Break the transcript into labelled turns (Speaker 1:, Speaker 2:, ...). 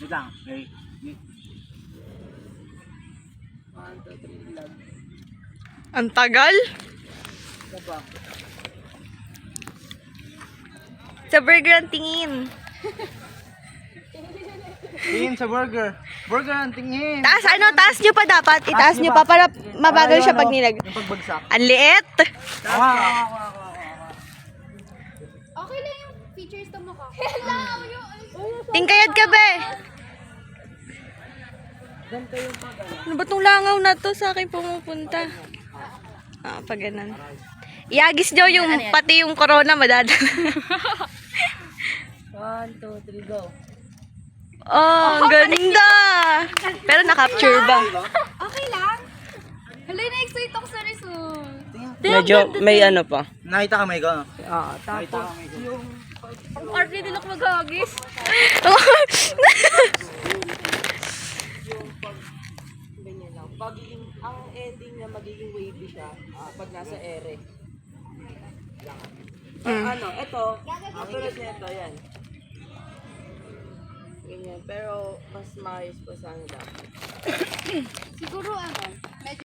Speaker 1: Wait lang. Okay.
Speaker 2: 1, 2, 3, lag.
Speaker 3: Ang tagal.
Speaker 2: Isa pa.
Speaker 3: Sa burger ang tingin.
Speaker 1: Tingin sa burger. Burger ang tingin.
Speaker 3: Taas, taas nyo pa dapat. Itaas nyo pa para mabagal siya pag nilag.
Speaker 1: Yung pagbagsak.
Speaker 3: Ang liit.
Speaker 4: Okay lang yung features to mukha. Hello!
Speaker 3: Tingkayad ka be.
Speaker 2: Ganito yung pag ano.
Speaker 3: Ano ba tong langaw na to sa akin pumupunta? Pag ganun. Iagis nyo yung pati yung corona madadala.
Speaker 2: 1, 2, 3, go.
Speaker 3: Oh, ang ganda. Pero na-capture ba?
Speaker 4: Okay lang. Hala, na-excite ako sa result.
Speaker 2: Medyo may ano pa.
Speaker 1: Nakita ka may gano'n.
Speaker 2: Tapos yung
Speaker 4: Ang arte din ako maghagis.
Speaker 2: ganyan lang. Pag ang ending na magiging wavy siya pag nasa ere. Ano, ito, tulad nito, yan. Ganyan, pero mas maayos pa sana dapat.
Speaker 4: Siguro medyo